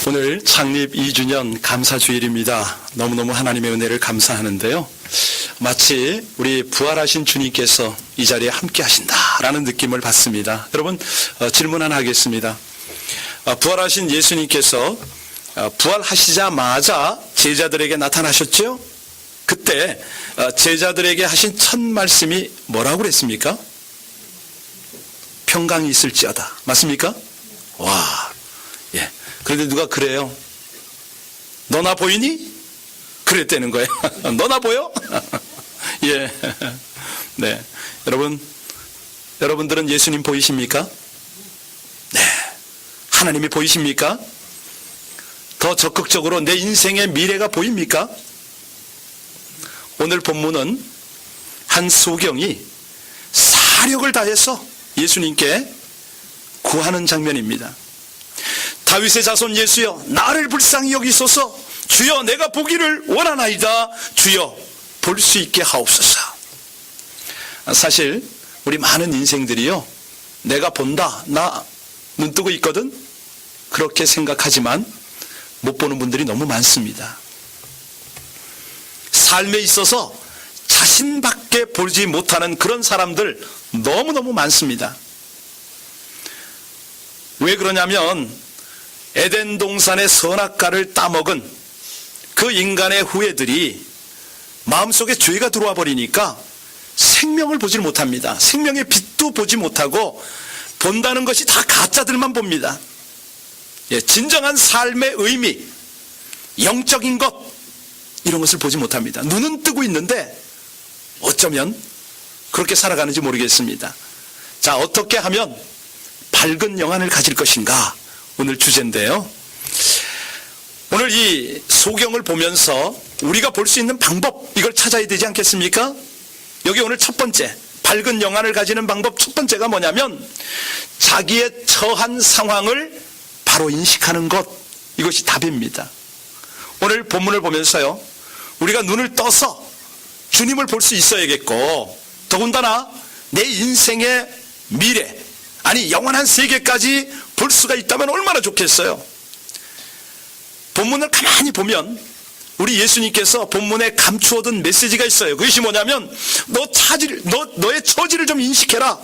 오늘 창립 2주년 감사주일입니다. 너무너무 하나님의 은혜를 감사하는데요. 마치 우리 부활하신 주님께서 이 자리에 함께 하신다라는 느낌을 받습니다. 여러분, 질문 하나 하겠습니다. 부활하신 예수님께서 부활하시자마자 제자들에게 나타나셨죠? 그때 제자들에게 하신 첫 말씀이 뭐라고 그랬습니까? 평강이 있을지어다. 맞습니까? 와, 예. 그런데 누가 그래요? 너나 보이니? 그랬다는 거예요. 너나 보여? 예. 네. 여러분들은 예수님 보이십니까? 네. 하나님이 보이십니까? 더 적극적으로 내 인생의 미래가 보입니까? 오늘 본문은 한 소경이 사력을 다해서 예수님께 구하는 장면입니다. 다윗의 자손 예수여, 나를 불쌍히 여기소서. 주여, 내가 보기를 원하나이다. 주여, 볼 수 있게 하옵소서. 사실 우리 많은 인생들이요, 내가 본다, 나 눈 뜨고 있거든, 그렇게 생각하지만 못 보는 분들이 너무 많습니다. 삶에 있어서 자신밖에 보지 못하는 그런 사람들 너무너무 많습니다. 왜 그러냐면 에덴 동산의 선악과를 따먹은 그 인간의 후예들이 마음속에 죄가 들어와 버리니까 생명을 보질 못합니다. 생명의 빛도 보지 못하고 본다는 것이 다 가짜들만 봅니다. 예, 진정한 삶의 의미, 영적인 것, 이런 것을 보지 못합니다. 눈은 뜨고 있는데 어쩌면 그렇게 살아가는지 모르겠습니다. 자, 어떻게 하면 밝은 영안을 가질 것인가? 오늘 주제인데요. 오늘 이 소경을 보면서 우리가 볼 수 있는 방법, 이걸 찾아야 되지 않겠습니까? 여기 오늘 첫 번째, 밝은 영안을 가지는 방법 첫 번째가 뭐냐면 자기의 처한 상황을 바로 인식하는 것, 이것이 답입니다. 오늘 본문을 보면서요, 우리가 눈을 떠서 주님을 볼 수 있어야겠고, 더군다나 내 인생의 미래, 아니 영원한 세계까지 볼 수가 있다면 얼마나 좋겠어요. 본문을 가만히 보면 우리 예수님께서 본문에 감추어둔 메시지가 있어요. 그것이 뭐냐면 너의 처지를 좀 인식해라.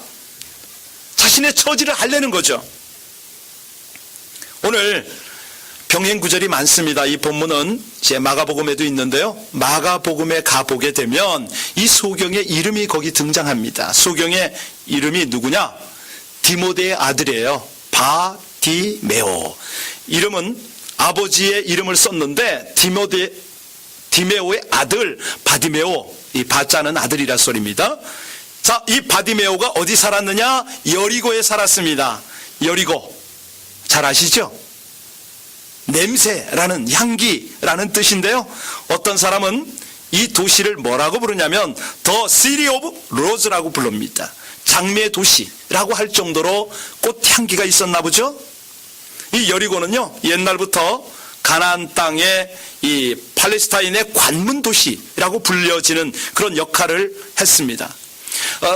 자신의 처지를 알려는 거죠. 오늘 병행 구절이 많습니다. 이 본문은 제 마가복음에도 있는데요, 마가복음에 가보게 되면 이 소경의 이름이 거기 등장합니다. 소경의 이름이 누구냐? 디모데의 아들이에요. 바디메오. 이름은 아버지의 이름을 썼는데 디메오의 아들 바디메오, 이 바자는 아들이라 소리입니다. 자, 이 바디메오가 어디 살았느냐? 여리고에 살았습니다. 여리고 잘 아시죠? 냄새라는, 향기라는 뜻인데요, 어떤 사람은 이 도시를 뭐라고 부르냐면 The City of Rose라고 부릅니다. 장미의 도시라고 할 정도로 꽃향기가 있었나 보죠. 이 여리고는요, 옛날부터 가나안 땅의 이 팔레스타인의 관문 도시라고 불려지는 그런 역할을 했습니다.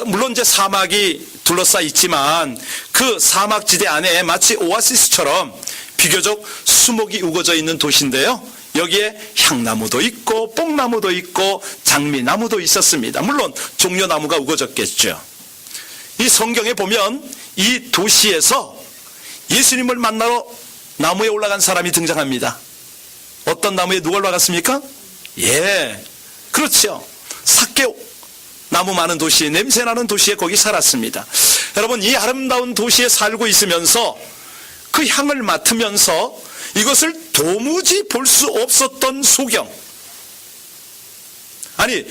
물론 이제 사막이 둘러싸 있지만 그 사막지대 안에 마치 오아시스처럼 비교적 수목이 우거져 있는 도시인데요, 여기에 향나무도 있고 뽕나무도 있고 장미나무도 있었습니다. 물론 종려나무가 우거졌겠죠. 이 성경에 보면 이 도시에서 예수님을 만나러 나무에 올라간 사람이 등장합니다. 어떤 나무에 누가 올라갔습니까? 예, 그렇죠. 삭개오, 나무 많은 도시, 냄새나는 도시에 거기 살았습니다. 여러분, 이 아름다운 도시에 살고 있으면서 그 향을 맡으면서 이것을 도무지 볼 수 없었던 소경, 아니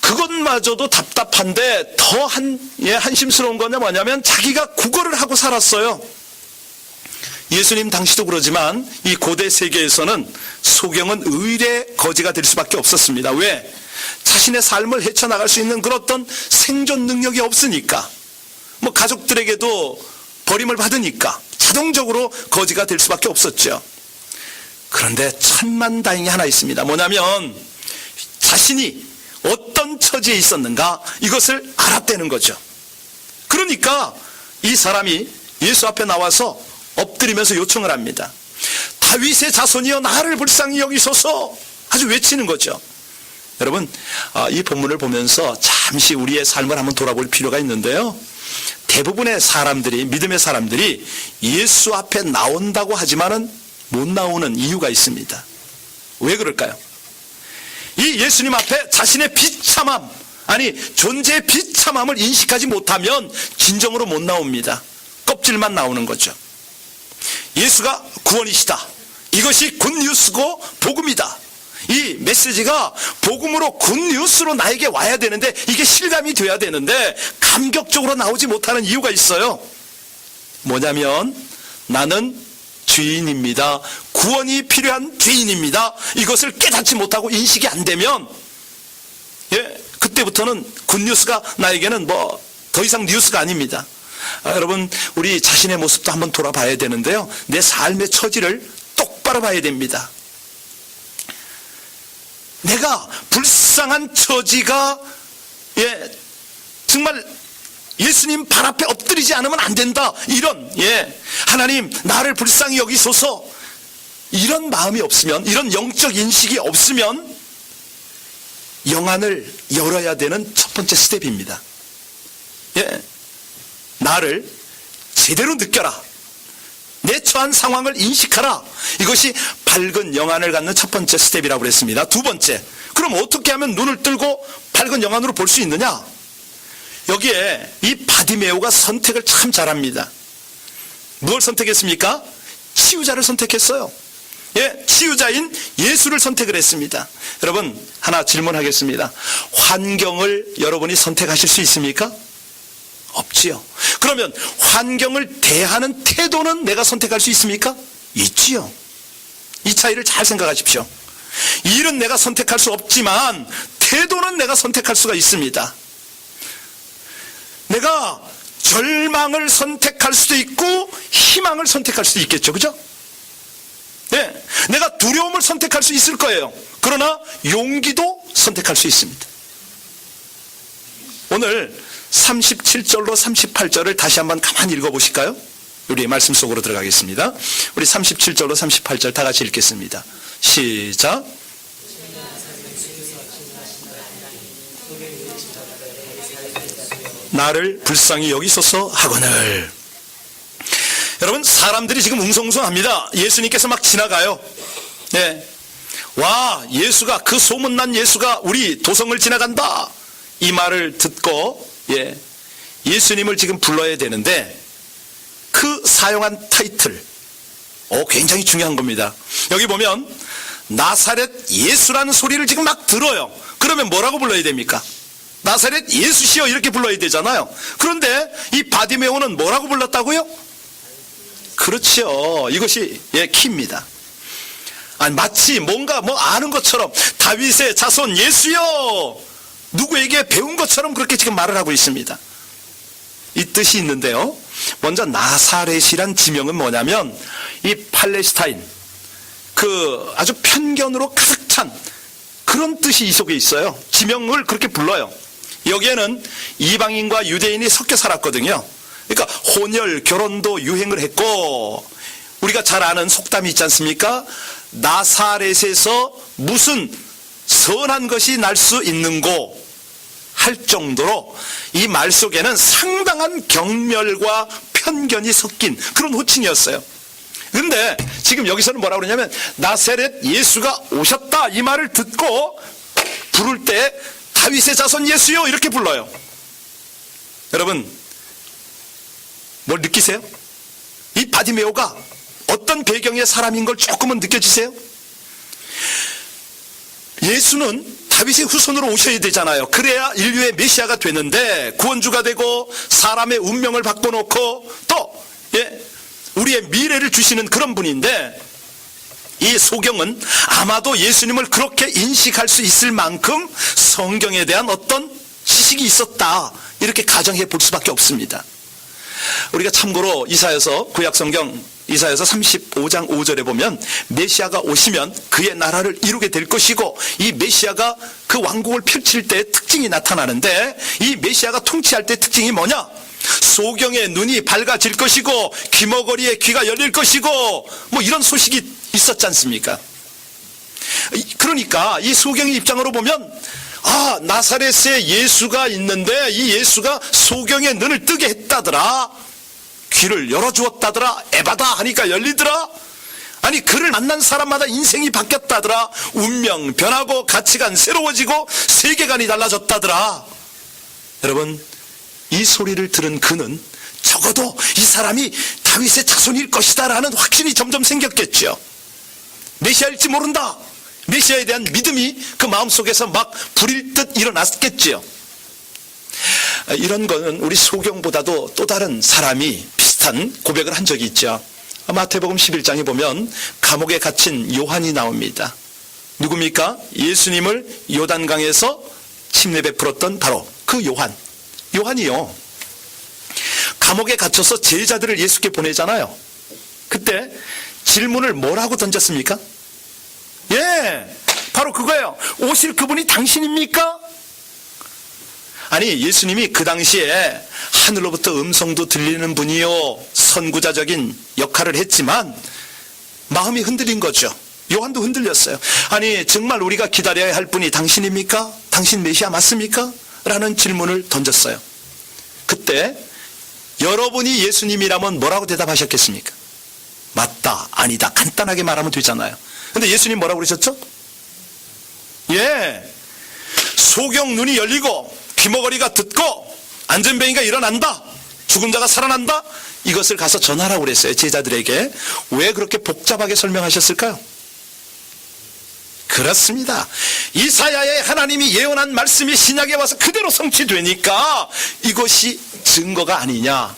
그것마저도 답답한데 더 한심스러운 건 뭐냐면 자기가 구걸을 하고 살았어요. 예수님 당시도 그러지만 이 고대 세계에서는 소경은 의뢰 거지가 될 수밖에 없었습니다. 왜? 자신의 삶을 헤쳐나갈 수 있는 그런 어떤 생존 능력이 없으니까, 뭐 가족들에게도 버림을 받으니까 자동적으로 거지가 될 수밖에 없었죠. 그런데 천만다행이 하나 있습니다. 뭐냐면 자신이 어떤 처지에 있었는가, 이것을 알았다는 거죠. 그러니까 이 사람이 예수 앞에 나와서 엎드리면서 요청을 합니다. 다윗의 자손이여 나를 불쌍히 여기소서 아주 외치는 거죠. 여러분, 이 본문을 보면서 잠시 우리의 삶을 한번 돌아볼 필요가 있는데요. 대부분의 사람들이, 믿음의 사람들이 예수 앞에 나온다고 하지만은 못 나오는 이유가 있습니다. 왜 그럴까요? 이 예수님 앞에 자신의 비참함, 아니 존재의 비참함을 인식하지 못하면 진정으로 못 나옵니다. 껍질만 나오는 거죠. 예수가 구원이시다. 이것이 굿뉴스고 복음이다. 이 메시지가 복음으로 굿뉴스로 나에게 와야 되는데, 이게 실감이 돼야 되는데 감격적으로 나오지 못하는 이유가 있어요. 뭐냐면 나는 죄인입니다. 구원이 필요한 죄인입니다. 이것을 깨닫지 못하고 인식이 안 되면 그때부터는 굿뉴스가 나에게는 더 이상 뉴스가 아닙니다. 여러분, 우리 자신의 모습도 한번 돌아봐야 되는데요. 내 삶의 처지를 똑바로 봐야 됩니다. 내가 불쌍한 처지가 정말 예수님 발 앞에 엎드리지 않으면 안 된다, 이런 하나님 나를 불쌍히 여기소서, 이런 마음이 없으면, 이런 영적 인식이 없으면 영안을 열어야 되는 첫 번째 스텝입니다. 나를 제대로 느껴라, 내 처한 상황을 인식하라. 이것이 밝은 영안을 갖는 첫 번째 스텝이라고 그랬습니다. 두 번째, 그럼 어떻게 하면 눈을 뜨고 밝은 영안으로 볼 수 있느냐? 여기에 이 바디메오가 선택을 참 잘합니다. 무엇을 선택했습니까? 치유자를 선택했어요. 치유자인 예수를 선택을 했습니다. 여러분, 하나 질문하겠습니다. 환경을 여러분이 선택하실 수 있습니까? 없지요. 그러면 환경을 대하는 태도는 내가 선택할 수 있습니까? 있지요. 이 차이를 잘 생각하십시오. 일은 내가 선택할 수 없지만 태도는 내가 선택할 수가 있습니다. 내가 절망을 선택할 수도 있고 희망을 선택할 수도 있겠죠. 그죠? 내가 두려움을 선택할 수 있을 거예요. 그러나 용기도 선택할 수 있습니다. 오늘 37절로 38절을 다시 한번 가만히 읽어보실까요? 우리의 말씀 속으로 들어가겠습니다. 우리 37절로 38절 다 같이 읽겠습니다. 시작. 나를 불쌍히 여기소서 하거늘. 여러분, 사람들이 지금 웅성웅성합니다. 예수님께서 막 지나가요. 와, 예수가, 그 소문난 예수가 우리 도성을 지나간다, 이 말을 듣고 예수님을 지금 불러야 되는데 그 사용한 타이틀 굉장히 중요한 겁니다. 여기 보면 나사렛 예수라는 소리를 지금 막 들어요. 그러면 뭐라고 불러야 됩니까? 나사렛 예수시여 이렇게 불러야 되잖아요. 그런데 이 바디메오는 뭐라고 불렀다고요? 그렇죠. 이것이 키입니다. 아니, 마치 뭔가 아는 것처럼 다윗의 자손 예수여, 누구에게 배운 것처럼 그렇게 지금 말을 하고 있습니다. 이 뜻이 있는데요. 먼저 나사렛이란 지명은 뭐냐면 이 팔레스타인, 그 아주 편견으로 가득 찬 그런 뜻이 이 속에 있어요. 지명을 그렇게 불러요. 여기에는 이방인과 유대인이 섞여 살았거든요. 그러니까 혼혈 결혼도 유행을 했고, 우리가 잘 아는 속담이 있지 않습니까? 나사렛에서 무슨 선한 것이 날 수 있는고 할 정도로 이 말 속에는 상당한 경멸과 편견이 섞인 그런 호칭이었어요. 그런데 지금 여기서는 뭐라고 그러냐면 나사렛 예수가 오셨다, 이 말을 듣고 부를 때 다윗의 자손 예수요 이렇게 불러요. 여러분, 뭘 느끼세요? 이 바디메오가 어떤 배경의 사람인 걸 조금은 느껴지세요? 예수는 다윗의 후손으로 오셔야 되잖아요. 그래야 인류의 메시아가 되는데, 구원주가 되고 사람의 운명을 바꿔놓고 또 우리의 미래를 주시는 그런 분인데, 이 소경은 아마도 예수님을 그렇게 인식할 수 있을 만큼 성경에 대한 어떤 지식이 있었다, 이렇게 가정해 볼 수밖에 없습니다. 우리가 참고로 이사야서, 구약성경 이사야서 35장 5절에 보면 메시아가 오시면 그의 나라를 이루게 될 것이고, 이 메시아가 그 왕국을 펼칠 때 특징이 나타나는데, 이 메시아가 통치할 때 특징이 뭐냐? 소경의 눈이 밝아질 것이고 귀머거리의 귀가 열릴 것이고 뭐 이런 소식이 있었지 않습니까? 그러니까 이 소경의 입장으로 보면 나사렛에 예수가 있는데 이 예수가 소경의 눈을 뜨게 했다더라, 귀를 열어주었다더라, 에바다 하니까 열리더라, 아니 그를 만난 사람마다 인생이 바뀌었다더라, 운명 변하고 가치관 새로워지고 세계관이 달라졌다더라. 여러분, 이 소리를 들은 그는 적어도 이 사람이 다윗의 자손일 것이다 라는 확신이 점점 생겼겠죠. 메시아일지 모른다, 메시아에 대한 믿음이 그 마음속에서 막 불일 듯 일어났겠지요. 이런 거는 우리 소경보다도 또 다른 사람이 비슷한 고백을 한 적이 있죠. 마태복음 11장에 보면 감옥에 갇힌 요한이 나옵니다. 누굽니까? 예수님을 요단강에서 침례 베풀었던 바로 그 요한이요, 감옥에 갇혀서 제자들을 예수께 보내잖아요. 그때 질문을 뭐라고 던졌습니까? 바로 그거예요. 오실 그분이 당신입니까? 아니, 예수님이 그 당시에 하늘로부터 음성도 들리는 분이요, 선구자적인 역할을 했지만 마음이 흔들린 거죠. 요한도 흔들렸어요. 아니, 정말 우리가 기다려야 할 분이 당신입니까? 당신 메시아 맞습니까? 라는 질문을 던졌어요. 그때 여러분이 예수님이라면 뭐라고 대답하셨겠습니까? 맞다, 아니다, 간단하게 말하면 되잖아요. 근데 예수님 뭐라고 그러셨죠? 소경 눈이 열리고 귀머거리가 듣고 안전뱅이가 일어난다, 죽은 자가 살아난다, 이것을 가서 전하라고 그랬어요, 제자들에게. 왜 그렇게 복잡하게 설명하셨을까요? 그렇습니다. 이사야의 하나님이 예언한 말씀이 신약에 와서 그대로 성취되니까 이것이 증거가 아니냐.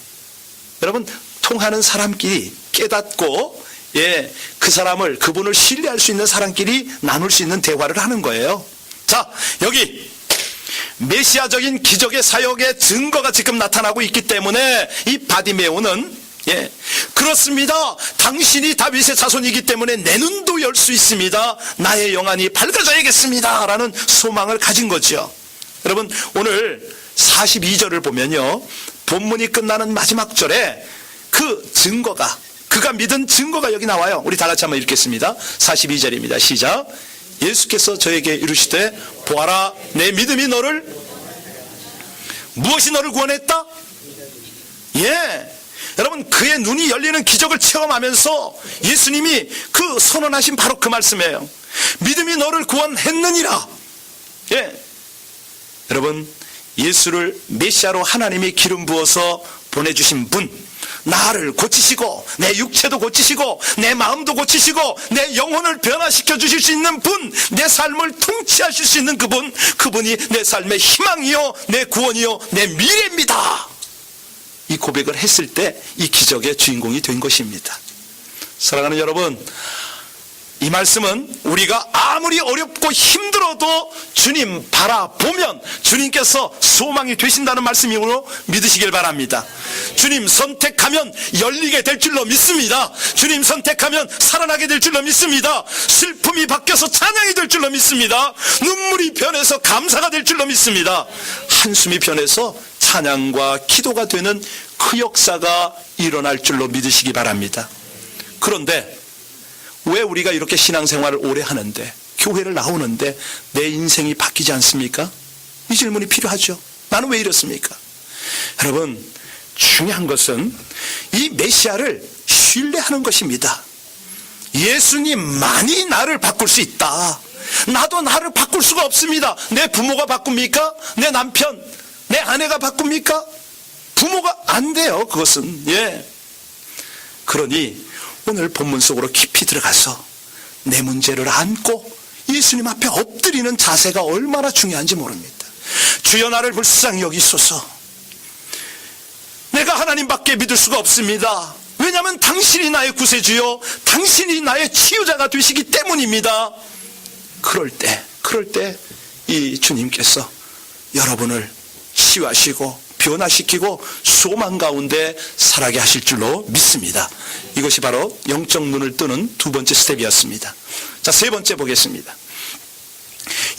여러분, 통하는 사람끼리 깨닫고 그 사람을, 그분을 신뢰할 수 있는 사람끼리 나눌 수 있는 대화를 하는 거예요. 자, 여기 메시아적인 기적의 사역의 증거가 지금 나타나고 있기 때문에 이 바디메오는 그렇습니다, 당신이 다윗의 자손이기 때문에 내 눈도 열 수 있습니다, 나의 영안이 밝아져야겠습니다 라는 소망을 가진 거죠. 여러분, 오늘 42절을 보면요, 본문이 끝나는 마지막 절에 그 증거가, 그가 믿은 증거가 여기 나와요. 우리 다 같이 한번 읽겠습니다. 42절입니다. 시작. 예수께서 저에게 이르시되 보아라, 내 믿음이 무엇이 너를 구원했다? 여러분, 그의 눈이 열리는 기적을 체험하면서 예수님이 그 선언하신 바로 그 말씀이에요. 믿음이 너를 구원했느니라. 여러분, 예수를 메시아로 하나님이 기름 부어서 보내주신 분, 나를 고치시고 내 육체도 고치시고 내 마음도 고치시고 내 영혼을 변화시켜 주실 수 있는 분, 내 삶을 통치하실 수 있는 그분이 내 삶의 희망이요, 내 구원이요, 내 미래입니다. 이 고백을 했을 때 이 기적의 주인공이 된 것입니다. 사랑하는 여러분, 이 말씀은 우리가 아무리 어렵고 힘들어도 주님 바라보면 주님께서 소망이 되신다는 말씀이므로 믿으시길 바랍니다. 주님 선택하면 열리게 될 줄로 믿습니다. 주님 선택하면 살아나게 될 줄로 믿습니다. 슬픔이 바뀌어서 찬양이 될 줄로 믿습니다. 눈물이 변해서 감사가 될 줄로 믿습니다. 한숨이 변해서 찬양과 기도가 되는 그 역사가 일어날 줄로 믿으시기 바랍니다. 그런데 왜 우리가 이렇게 신앙생활을 오래 하는데, 교회를 나오는데 내 인생이 바뀌지 않습니까? 이 질문이 필요하죠. 나는 왜 이렇습니까? 여러분, 중요한 것은 이 메시아를 신뢰하는 것입니다. 예수님만이 나를 바꿀 수 있다. 나도 나를 바꿀 수가 없습니다. 내 부모가 바꿉니까? 내 남편, 내 아내가 바꿉니까? 부모가 안 돼요, 그것은. 그러니 오늘 본문 속으로 깊이 들어가서 내 문제를 안고 예수님 앞에 엎드리는 자세가 얼마나 중요한지 모릅니다. 주여, 나를 불쌍히 여기소서. 내가 하나님밖에 믿을 수가 없습니다. 왜냐하면 당신이 나의 구세주요, 당신이 나의 치유자가 되시기 때문입니다. 그럴 때 이 주님께서 여러분을 치유하시고 변화시키고 소망 가운데 살아게 하실 줄로 믿습니다. 이것이 바로 영적 눈을 뜨는 두 번째 스텝이었습니다. 자, 세 번째 보겠습니다.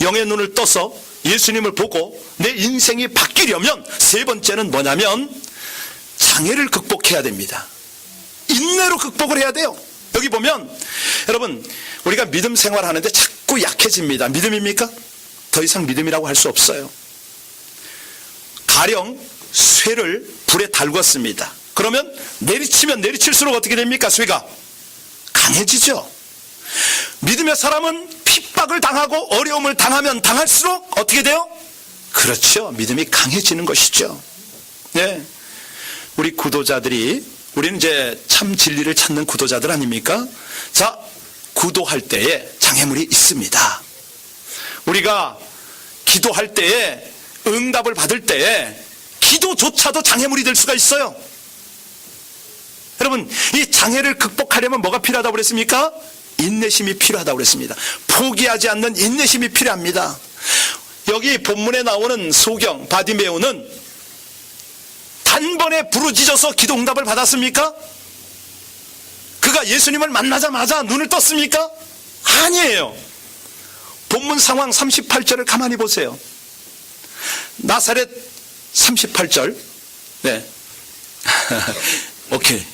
영의 눈을 떠서 예수님을 보고 내 인생이 바뀌려면 세 번째는 뭐냐면 장애를 극복해야 됩니다. 인내로 극복을 해야 돼요. 여기 보면 여러분, 우리가 믿음 생활하는데 자꾸 약해집니다. 믿음입니까? 더 이상 믿음이라고 할 수 없어요. 가령 쇠를 불에 달궜습니다. 그러면 내리치면 내리칠수록 어떻게 됩니까? 쇠가 강해지죠. 믿음의 사람은 핍박을 당하고 어려움을 당하면 당할수록 어떻게 돼요? 그렇죠. 믿음이 강해지는 것이죠. 네. 우리 구도자들이, 우리는 이제 참 진리를 찾는 구도자들 아닙니까? 자, 구도할 때에 장애물이 있습니다. 우리가 기도할 때에, 응답을 받을 때에 기도조차도 장애물이 될 수가 있어요. 여러분, 이 장애를 극복하려면 뭐가 필요하다고 그랬습니까? 인내심이 필요하다고 그랬습니다. 포기하지 않는 인내심이 필요합니다. 여기 본문에 나오는 소경 바디메오는 단번에 부르짖어서 기도 응답을 받았습니까? 그가 예수님을 만나자마자 눈을 떴습니까? 아니에요. 본문 상황 38절을 가만히 보세요. 나사렛 38절. 네. 오케이.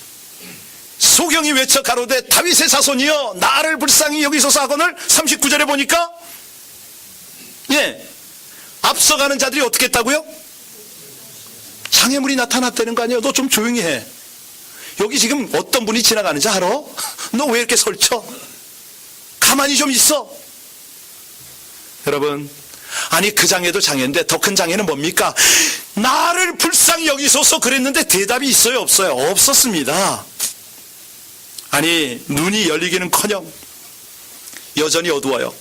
소경이 외쳐 가로되 다윗의 자손이여 나를 불쌍히 여기소서 하거늘 39절에 보니까 앞서가는 자들이 어떻게 했다고요? 장애물이 나타났다는 거 아니에요? 너 좀 조용히 해. 여기 지금 어떤 분이 지나가는지 알아? 너 왜 이렇게 설쳐? 가만히 좀 있어. 여러분, 아니 그 장애도 장애인데 더 큰 장애는 뭡니까? 나를 불쌍히 여기소서 그랬는데 대답이 있어요? 없어요? 없었습니다. 아니 눈이 열리기는커녕 여전히 어두워요.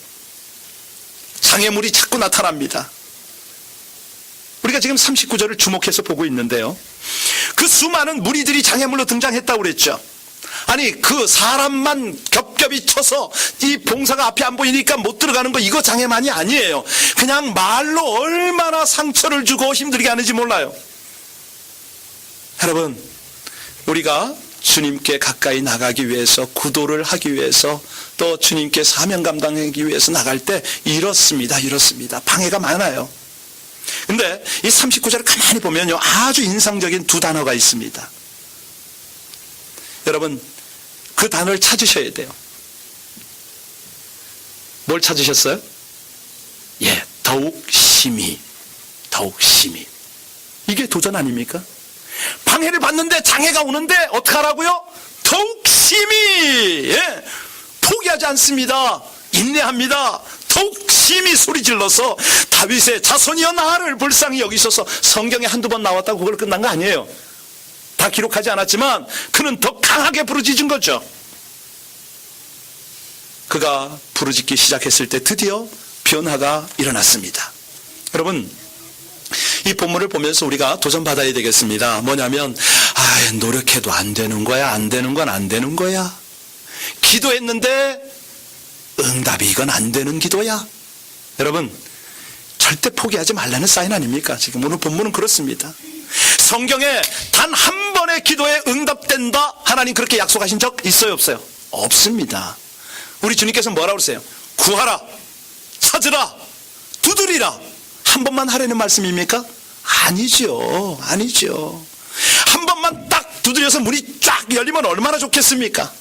장애물이 자꾸 나타납니다. 우리가 지금 39절을 주목해서 보고 있는데요, 그 수많은 무리들이 장애물로 등장했다고 그랬죠. 아니 그 사람만 겹겹이 쳐서 이 봉사가 앞이 안 보이니까 못 들어가는 거, 이거 장애만이 아니에요. 그냥 말로 얼마나 상처를 주고 힘들게 하는지 몰라요. 여러분, 우리가 주님께 가까이 나가기 위해서, 구도를 하기 위해서, 또 주님께 사명 감당하기 위해서 나갈 때 이렇습니다. 방해가 많아요. 근데 이 39절을 가만히 보면요, 아주 인상적인 두 단어가 있습니다. 여러분, 그 단어를 찾으셔야 돼요. 뭘 찾으셨어요? 더욱 심히. 이게 도전 아닙니까? 방해를 받는데, 장애가 오는데 어떡하라고요? 더욱 심히 포기하지 않습니다. 인내합니다. 더욱 심히 소리질러서 다윗의 자손이여 나를 불쌍히 여기소서. 성경에 한두 번 나왔다고 그걸 끝난 거 아니에요. 다 기록하지 않았지만 그는 더 강하게 부르짖은 거죠. 그가 부르짖기 시작했을 때 드디어 변화가 일어났습니다. 여러분, 이 본문을 보면서 우리가 도전받아야 되겠습니다. 뭐냐면, 노력해도 안 되는 거야. 안 되는 건 안 되는 거야. 기도했는데 응답이 이건 안 되는 기도야. 여러분, 절대 포기하지 말라는 사인 아닙니까? 지금 오늘 본문은 그렇습니다. 성경에 단 한 번의 기도에 응답된다, 하나님 그렇게 약속하신 적 있어요, 없어요? 없습니다. 우리 주님께서 뭐라고 그러세요? 구하라, 찾으라, 두드리라. 한 번만 하라는 말씀입니까? 아니죠. 한 번만 딱 두드려서 문이 쫙 열리면 얼마나 좋겠습니까?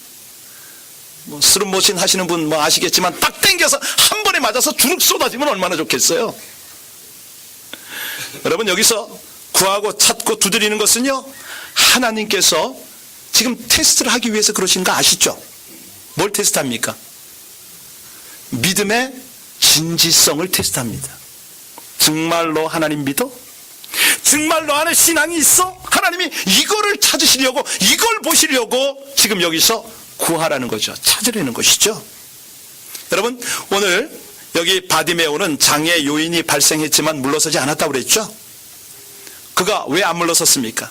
스름모신 하시는 분 아시겠지만 딱 당겨서 한 번에 맞아서 주눅 쏟아지면 얼마나 좋겠어요. 여러분, 여기서 구하고 찾고 두드리는 것은요, 하나님께서 지금 테스트를 하기 위해서 그러신 거 아시죠? 뭘 테스트합니까? 믿음의 진지성을 테스트합니다. 정말로 하나님 믿어? 정말로 안에 신앙이 있어? 하나님이 이거를 찾으시려고, 이걸 보시려고 지금 여기서 구하라는 거죠. 찾으라는 것이죠. 여러분, 오늘 여기 바디메오는 장애 요인이 발생했지만 물러서지 않았다고 그랬죠. 그가 왜 안 물러섰습니까?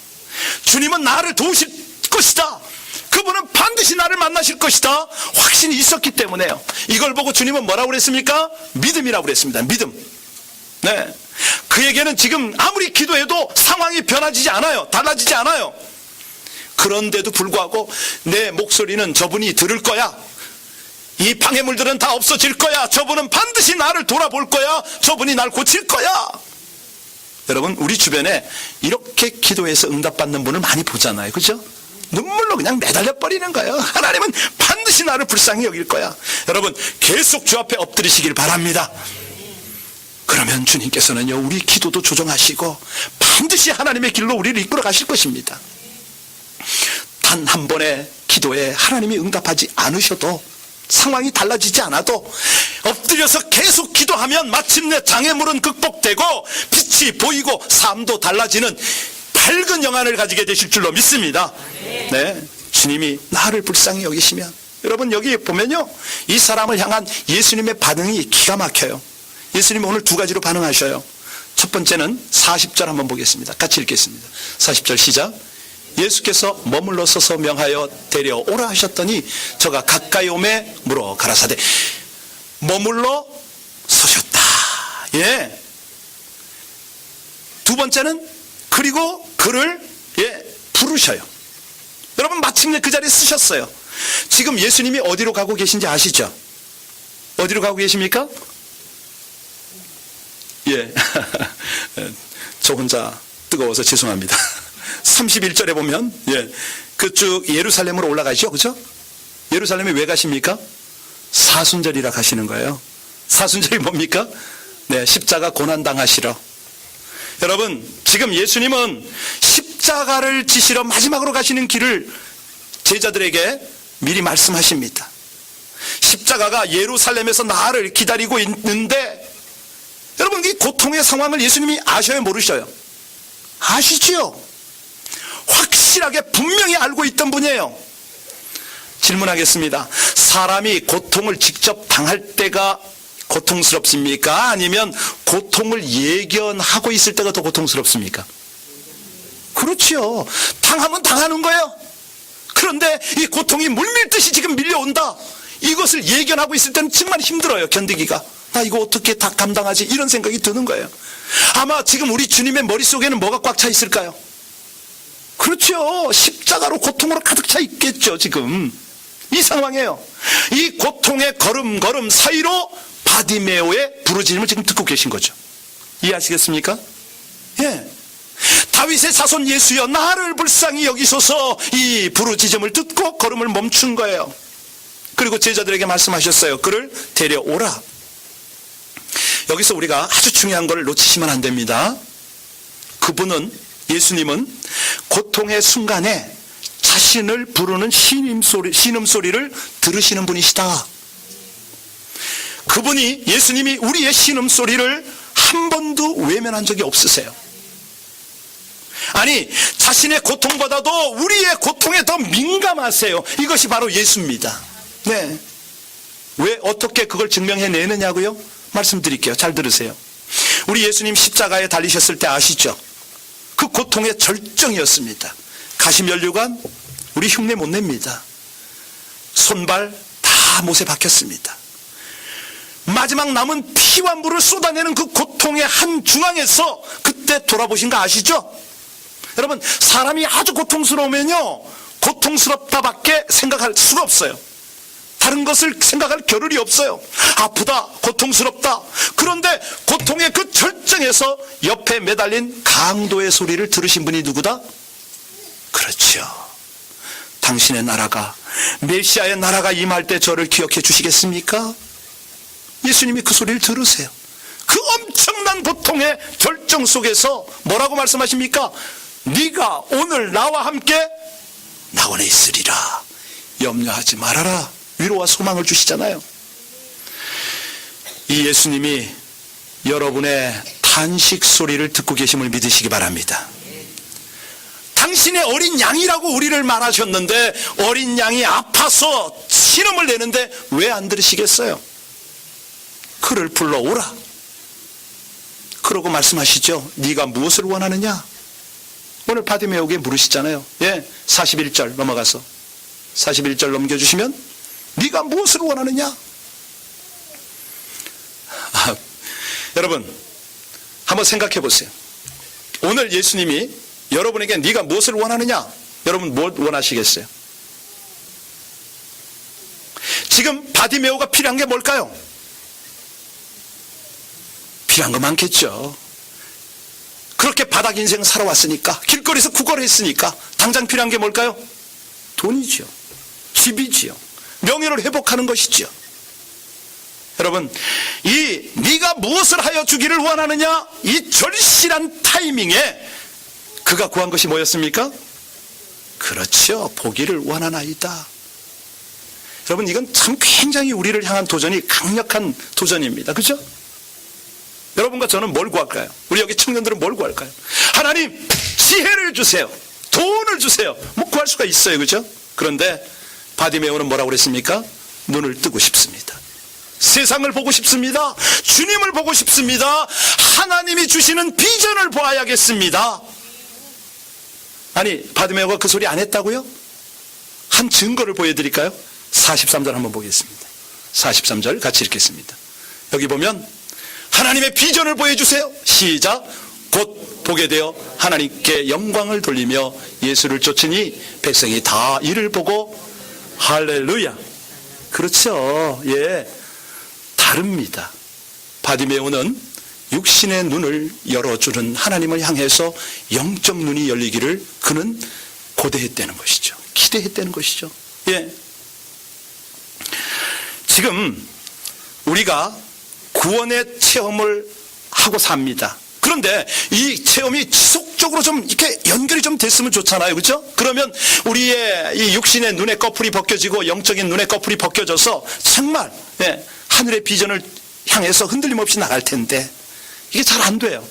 주님은 나를 도우실 것이다, 그분은 반드시 나를 만나실 것이다, 확신이 있었기 때문에요. 이걸 보고 주님은 뭐라고 그랬습니까? 믿음이라고 그랬습니다. 믿음. 네. 그에게는 지금 아무리 기도해도 상황이 변화지지 않아요. 달라지지 않아요. 그런데도 불구하고 내 목소리는 저분이 들을 거야. 이 방해물들은 다 없어질 거야. 저분은 반드시 나를 돌아볼 거야. 저분이 날 고칠 거야. 여러분, 우리 주변에 이렇게 기도해서 응답받는 분을 많이 보잖아요. 그죠? 눈물로 그냥 매달려 버리는 거예요. 하나님은 반드시 나를 불쌍히 여길 거야. 여러분, 계속 주 앞에 엎드리시길 바랍니다. 그러면 주님께서는요, 우리 기도도 조정하시고 반드시 하나님의 길로 우리를 이끌어 가실 것입니다. 단 한 번의 기도에 하나님이 응답하지 않으셔도, 상황이 달라지지 않아도 엎드려서 계속 기도하면 마침내 장애물은 극복되고 빛이 보이고 삶도 달라지는 밝은 영안을 가지게 되실 줄로 믿습니다. 네, 주님이 나를 불쌍히 여기시면, 여러분 여기 보면요, 이 사람을 향한 예수님의 반응이 기가 막혀요. 예수님이 오늘 두 가지로 반응하셔요. 첫 번째는 40절 한번 보겠습니다. 같이 읽겠습니다. 40절 시작. 예수께서 머물러 서서 명하여 데려오라 하셨더니 저가 가까이 오매 물어 가라사대. 머물러 서셨다. 예. 두 번째는 그리고 그를 부르셔요. 여러분, 마침내 그 자리에 쓰셨어요. 지금 예수님이 어디로 가고 계신지 아시죠? 어디로 가고 계십니까? 예. 저 혼자 뜨거워서 죄송합니다. 31절에 보면, 그쪽 예루살렘으로 올라가시죠. 그죠? 예루살렘에 왜 가십니까? 사순절이라 가시는 거예요. 사순절이 뭡니까? 네, 십자가 고난당하시러. 여러분, 지금 예수님은 십자가를 지시러 마지막으로 가시는 길을 제자들에게 미리 말씀하십니다. 십자가가 예루살렘에서 나를 기다리고 있는데, 여러분, 이 고통의 상황을 예수님이 아셔요, 모르셔요? 아시지요? 확실하게 분명히 알고 있던 분이에요. 질문하겠습니다. 사람이 고통을 직접 당할 때가 고통스럽습니까? 아니면 고통을 예견하고 있을 때가 더 고통스럽습니까? 그렇지요. 당하면 당하는 거예요. 그런데 이 고통이 물밀듯이 지금 밀려온다. 이것을 예견하고 있을 때는 정말 힘들어요, 견디기가. 나 이거 어떻게 다 감당하지? 이런 생각이 드는 거예요. 아마 지금 우리 주님의 머릿속에는 뭐가 꽉 차 있을까요? 그렇죠. 십자가로 고통으로 가득 차 있겠죠, 지금. 이 상황이에요. 이 고통의 걸음걸음 사이로 바디메오의 부르짖음을 지금 듣고 계신 거죠. 이해하시겠습니까? 예. 다윗의 자손 예수여, 나를 불쌍히 여기소서. 이 부르짖음을 듣고 걸음을 멈춘 거예요. 그리고 제자들에게 말씀하셨어요. 그를 데려오라. 여기서 우리가 아주 중요한 걸 놓치시면 안 됩니다. 그분은, 예수님은 고통의 순간에 자신을 부르는 신음소리를 들으시는 분이시다. 그분이, 예수님이 우리의 신음소리를 한 번도 외면한 적이 없으세요. 아니, 자신의 고통보다도 우리의 고통에 더 민감하세요. 이것이 바로 예수입니다. 네. 왜, 어떻게 그걸 증명해내느냐고요? 말씀드릴게요. 잘 들으세요. 우리 예수님 십자가에 달리셨을 때 아시죠? 그 고통의 절정이었습니다. 가시면류관, 우리 흉내 못 냅니다. 손발 다 못에 박혔습니다. 마지막 남은 피와 물을 쏟아내는 그 고통의 한 중앙에서 그때 돌아보신 거 아시죠? 여러분, 사람이 아주 고통스러우면요, 고통스럽다밖에 생각할 수가 없어요. 다른 것을 생각할 겨를이 없어요. 아프다, 고통스럽다. 그런데 고통의 그 절정에서 옆에 매달린 강도의 소리를 들으신 분이 누구다? 그렇죠. 당신의 나라가, 메시아의 나라가 임할 때 저를 기억해 주시겠습니까? 예수님이 그 소리를 들으세요. 그 엄청난 고통의 절정 속에서 뭐라고 말씀하십니까? 네가 오늘 나와 함께 낙원에 있으리라. 염려하지 말아라. 위로와 소망을 주시잖아요. 이 예수님이 여러분의 탄식 소리를 듣고 계심을 믿으시기 바랍니다. 당신의 어린 양이라고 우리를 말하셨는데, 어린 양이 아파서 신음을 내는데 왜 안 들으시겠어요? 그를 불러오라. 그러고 말씀하시죠. 네가 무엇을 원하느냐? 오늘 바디메오에게 물으시잖아요. 41절 넘어가서 41절 넘겨주시면, 네가 무엇을 원하느냐? 여러분, 한번 생각해 보세요. 오늘 예수님이 여러분에게 네가 무엇을 원하느냐? 여러분 뭘 원하시겠어요? 지금 바디메오가 필요한 게 뭘까요? 필요한 거 많겠죠. 그렇게 바닥 인생 살아왔으니까, 길거리에서 구걸했으니까 당장 필요한 게 뭘까요? 돈이지요. 집이지요. 명예를 회복하는 것이지요. 여러분, 이 네가 무엇을 하여 주기를 원하느냐, 이 절실한 타이밍에 그가 구한 것이 뭐였습니까? 그렇죠. 보기를 원하나이다. 여러분, 이건 참 굉장히 우리를 향한 도전이 강력한 도전입니다. 그렇죠? 여러분과 저는 뭘 구할까요? 우리 여기 청년들은 뭘 구할까요? 하나님, 지혜를 주세요. 돈을 주세요. 뭐 구할 수가 있어요. 그렇죠? 그런데 바디메오는 뭐라고 그랬습니까? 눈을 뜨고 싶습니다. 세상을 보고 싶습니다. 주님을 보고 싶습니다. 하나님이 주시는 비전을 보아야겠습니다. 아니, 바디메오가 그 소리 안 했다고요? 한 증거를 보여드릴까요? 43절 한번 보겠습니다. 43절 같이 읽겠습니다. 여기 보면 하나님의 비전을 보여주세요. 시작. 곧 보게 되어 하나님께 영광을 돌리며 예수를 쫓으니 백성이 다 이를 보고 할렐루야. 그렇죠. 예, 다릅니다. 바디메오는 육신의 눈을 열어주는 하나님을 향해서 영적 눈이 열리기를 그는 고대했다는 것이죠. 기대했다는 것이죠. 예. 지금 우리가 구원의 체험을 하고 삽니다. 그런데 이 체험이 지속적으로 좀 이렇게 연결이 좀 됐으면 좋잖아요. 그렇죠? 그러면 우리의 이 육신의 눈의 꺼풀이 벗겨지고 영적인 눈의 꺼풀이 벗겨져서 정말 하늘의 비전을 향해서 흔들림 없이 나갈 텐데 이게 잘 안 돼요.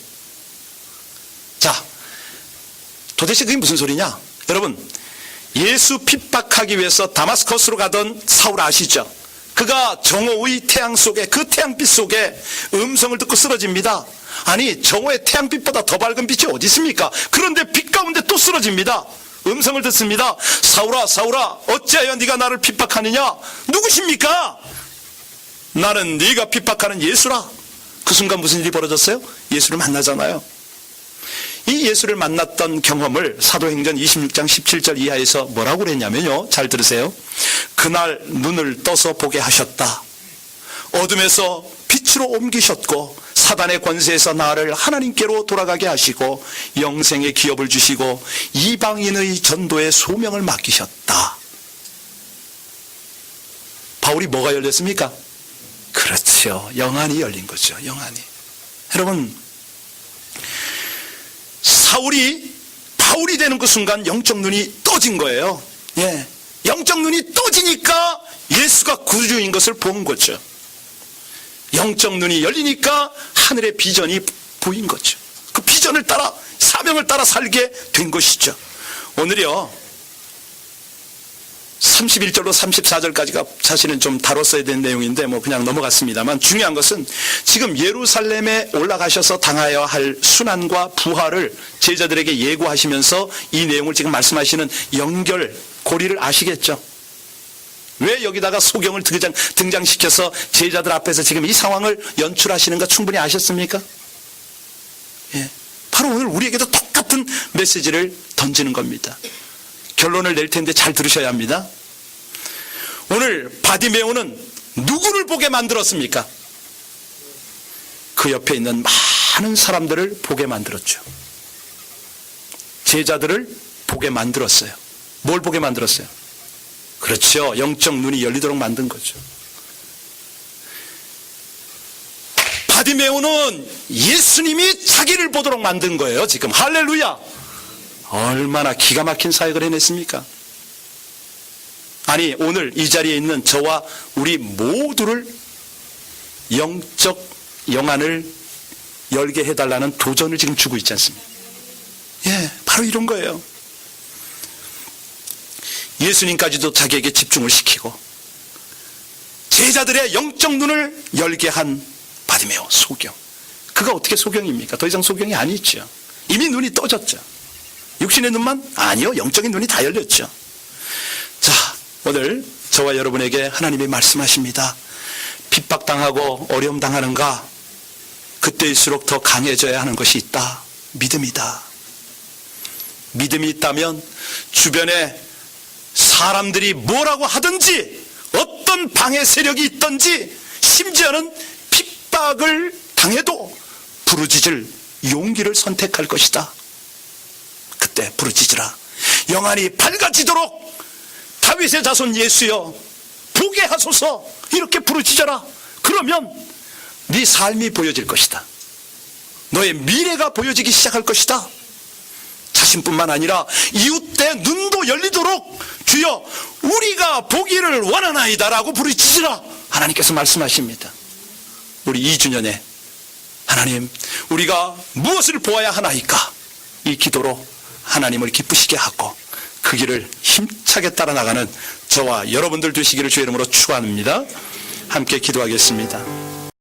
자, 도대체 그게 무슨 소리냐? 여러분, 예수 핍박하기 위해서 다마스커스로 가던 사울 아시죠? 그가 정오의 태양 속에, 그 태양빛 속에 음성을 듣고 쓰러집니다. 아니, 정오의 태양빛보다 더 밝은 빛이 어디 있습니까? 그런데 빛 가운데 또 쓰러집니다. 음성을 듣습니다. 사울아, 사울아, 어찌하여 네가 나를 핍박하느냐? 누구십니까? 나는 네가 핍박하는 예수라. 그 순간 무슨 일이 벌어졌어요? 예수를 만나잖아요. 이 예수를 만났던 경험을 사도행전 26장 17절 이하에서 뭐라고 그랬냐면요, 잘 들으세요. 그날 눈을 떠서 보게 하셨다. 어둠에서 빛으로 옮기셨고 사단의 권세에서 나를 하나님께로 돌아가게 하시고 영생의 기업을 주시고 이방인의 전도의 소명을 맡기셨다. 바울이 뭐가 열렸습니까? 그렇죠. 영안이 열린 거죠. 영안이. 여러분, 사울이 바울이 되는 그 순간 영적 눈이 떠진 거예요. 예, 영적 눈이 떠지니까 예수가 구주인 것을 본 거죠. 영적 눈이 열리니까 하늘의 비전이 보인 거죠. 그 비전을 따라, 사명을 따라 살게 된 것이죠. 오늘이요, 31절로 34절까지가 사실은 좀 다뤘어야 되는 내용인데 뭐 그냥 넘어갔습니다만, 중요한 것은 지금 예루살렘에 올라가셔서 당하여야 할 순환과 부활을 제자들에게 예고하시면서 이 내용을 지금 말씀하시는 연결, 고리를 아시겠죠? 왜 여기다가 소경을 등장시켜서 제자들 앞에서 지금 이 상황을 연출하시는가 충분히 아셨습니까? 예, 바로 오늘 우리에게도 똑같은 메시지를 던지는 겁니다. 결론을 낼 텐데 잘 들으셔야 합니다. 오늘 바디메오는 누구를 보게 만들었습니까? 그 옆에 있는 많은 사람들을 보게 만들었죠. 제자들을 보게 만들었어요. 뭘 보게 만들었어요? 그렇죠. 영적 눈이 열리도록 만든 거죠. 바디메오는 예수님이 자기를 보도록 만든 거예요. 지금 할렐루야. 얼마나 기가 막힌 사역을 해냈습니까? 아니, 오늘 이 자리에 있는 저와 우리 모두를 영적 영안을 열게 해달라는 도전을 지금 주고 있지 않습니까? 예, 바로 이런 거예요. 예수님까지도 자기에게 집중을 시키고 제자들의 영적 눈을 열게 한 바디메오, 소경. 그가 어떻게 소경입니까? 더 이상 소경이 아니죠. 이미 눈이 떠졌죠. 육신의 눈만? 아니요, 영적인 눈이 다 열렸죠. 자, 오늘 저와 여러분에게 하나님이 말씀하십니다. 핍박당하고 어려움 당하는가? 그때일수록 더 강해져야 하는 것이 있다. 믿음이다. 믿음이 있다면 주변에 사람들이 뭐라고 하든지, 어떤 방해 세력이 있든지, 심지어는 핍박을 당해도 부르짖을 용기를 선택할 것이다. 그때 부르짖으라. 영안이 밝아지도록 다윗의 자손 예수여 보게 하소서. 이렇게 부르짖어라. 그러면 네 삶이 보여질 것이다. 너의 미래가 보여지기 시작할 것이다. 자신뿐만 아니라 이웃의 눈도 열리도록 주여 우리가 보기를 원하나이다 라고 부르짖으라. 하나님께서 말씀하십니다. 우리 2주년에 하나님 우리가 무엇을 보아야 하나이까, 이 기도로 하나님을 기쁘시게 하고 그 길을 힘차게 따라 나가는 저와 여러분들 되시기를 주의 이름으로 축원합니다. 함께 기도하겠습니다.